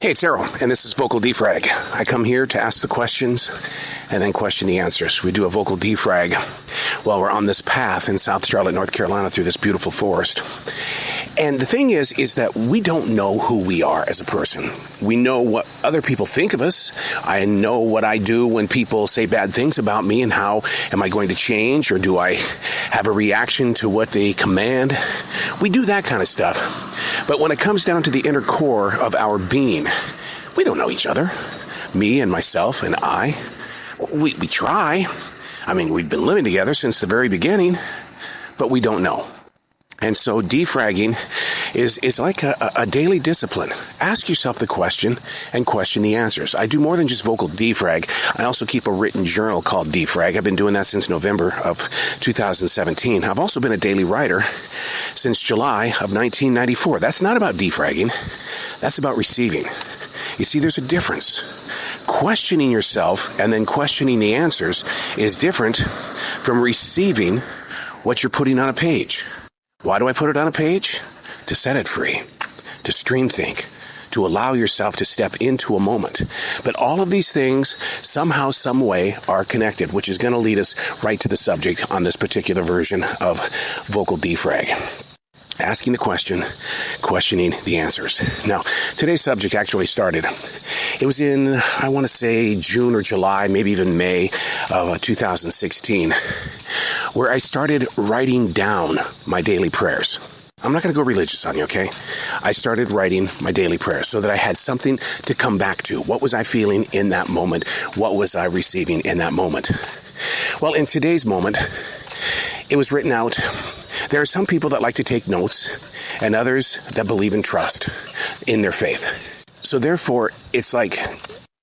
Hey, it's Errol, and this is Vocal Defrag. I come here to ask the questions and then question the answers. We do a vocal defrag while we're on this path in South Charlotte, North Carolina through this beautiful forest. And the thing is that we don't know who we are as a person. We know what other people think of us. I know what I do when people say bad things about me, and how am I going to change, or do I have a reaction to what they command? We do that kind of stuff. But when it comes down to the inner core of our being, we don't know each other. Me and myself and I. We try. I mean, we've been living together since the very beginning, but we don't know. And so defragging is like a daily discipline. Ask yourself the question and question the answers. I do more than just vocal defrag. I also keep a written journal called Defrag. I've been doing that since November of 2017. I've also been a daily writer since July of 1994. That's not about defragging. That's about receiving. You see, there's a difference. Questioning yourself and then questioning the answers is different from receiving what you're putting on a page. Why do I put it on a page? To set it free, to stream think, to allow yourself to step into a moment. But all of these things, somehow, some way, are connected, which is going to lead us right to the subject on this particular version of Vocal Defrag. Asking the question, questioning the answers. Now, today's subject actually started. It was in, I want to say, June or July, maybe even May of 2016, where I started writing down my daily prayers. I'm not going to go religious on you, okay? I started writing my daily prayers so that I had something to come back to. What was I feeling in that moment? What was I receiving in that moment? Well, in today's moment, it was written out. There are some people that like to take notes, and others that believe in trust in their faith. So therefore, it's like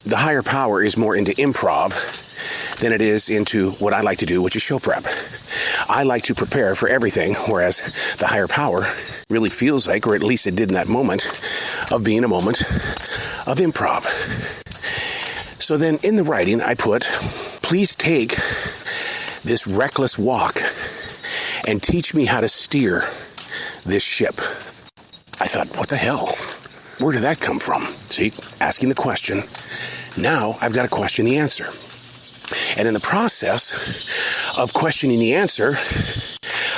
the higher power is more into improv than it is into what I like to do, which is show prep. I like to prepare for everything, whereas the higher power really feels like, or at least it did in that moment, of being a moment of improv. So then in the writing, I put, please take this reckless walk and teach me how to steer this ship. I thought, what the hell? Where did that come from? See, asking the question. Now I've got to question the answer. And in the process of questioning the answer,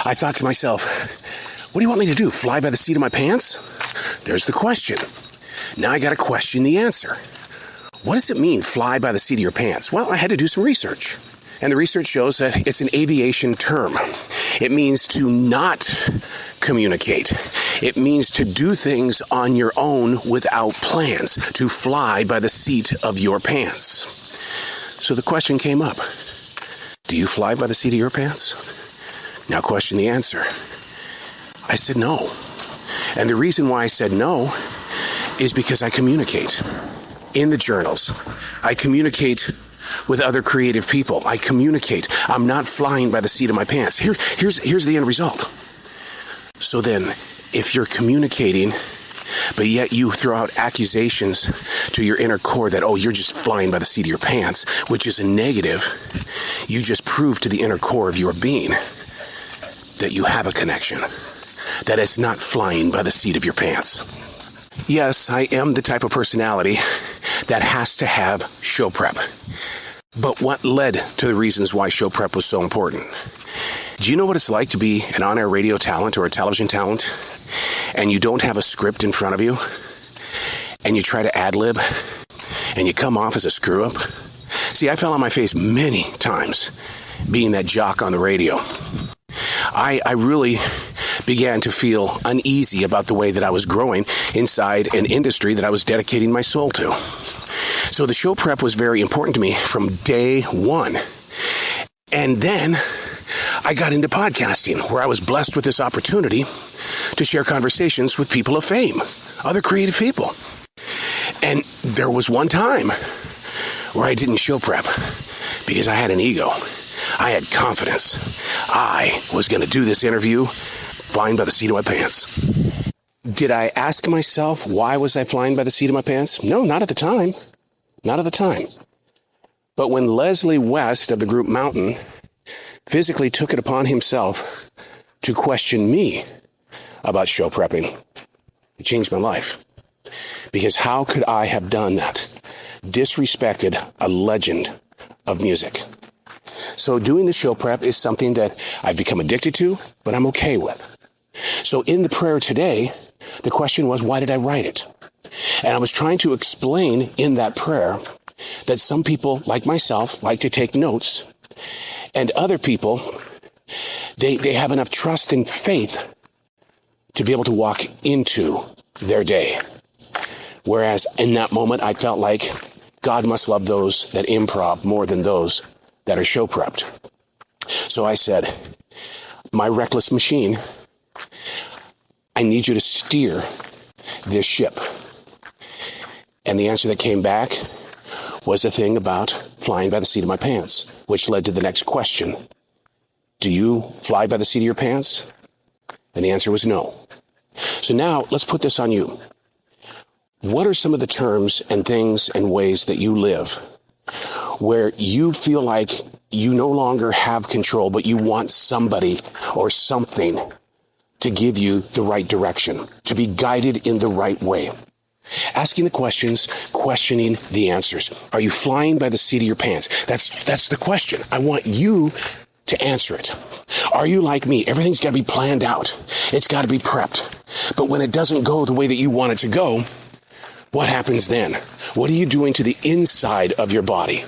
I thought to myself, what do you want me to do? Fly by the seat of my pants? There's the question. Now I got to question the answer. What does it mean, fly by the seat of your pants? Well, I had to do some research. And the research shows that it's an aviation term. It means to not communicate. It means to do things on your own without plans, to fly by the seat of your pants. So the question came up. Do you fly by the seat of your pants? Now question the answer. I said no. And the reason why I said no is because I communicate in the journals. I communicate with other creative people. I communicate. I'm not flying by the seat of my pants. Here's the end result. So then, if you're communicating, but yet you throw out accusations to your inner core that, oh, you're just flying by the seat of your pants, which is a negative, you just prove to the inner core of your being that you have a connection, that it's not flying by the seat of your pants. Yes, I am the type of personality that has to have show prep. But what led to the reasons why show prep was so important? Do you know what it's like to be an on-air radio talent or a television talent, and you don't have a script in front of you, and you try to ad-lib, and you come off as a screw-up? See, I fell on my face many times being that jock on the radio. I really began to feel uneasy about the way that I was growing inside an industry that I was dedicating my soul to. So the show prep was very important to me from day one. And then I got into podcasting, where I was blessed with this opportunity to share conversations with people of fame, other creative people. And there was one time where I didn't show prep because I had an ego. I had confidence. I was going to do this interview flying by the seat of my pants. Did I ask myself, why was I flying by the seat of my pants? No, not at the time. Not at the time. But when Leslie West of the group Mountain physically took it upon himself to question me about show prepping, it changed my life. Because how could I have done that? Disrespected a legend of music. So doing the show prep is something that I've become addicted to, but I'm okay with. So in the prayer today, the question was, why did I write it? And I was trying to explain in that prayer that some people, like myself, like to take notes, and other people, they have enough trust and faith to be able to walk into their day. Whereas in that moment, I felt like God must love those that improv more than those that are show prepped. So I said, my reckless machine, I need you to steer this ship. And the answer that came back was a thing about flying by the seat of my pants, which led to the next question. Do you fly by the seat of your pants? And the answer was no. So now let's put this on you. What are some of the terms and things and ways that you live where you feel like you no longer have control, but you want somebody or something to give you the right direction, to be guided in the right way? Asking the questions, questioning the answers. Are you flying by the seat of your pants? That's the question. I want you to answer it. Are you like me? Everything's got to be planned out. It's got to be prepped. But when it doesn't go the way that you want it to go, what happens then? What are you doing to the inside of your body?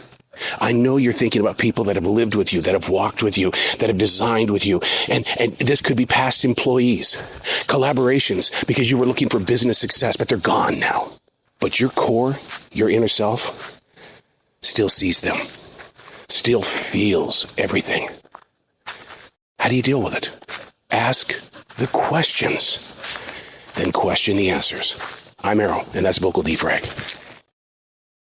I know you're thinking about people that have lived with you, that have walked with you, that have designed with you. And this could be past employees, collaborations, because you were looking for business success, but they're gone now. But your core, your inner self, still sees them, still feels everything. How do you deal with it? Ask the questions, then question the answers. I'm Arrow, and that's Vocal Defrag.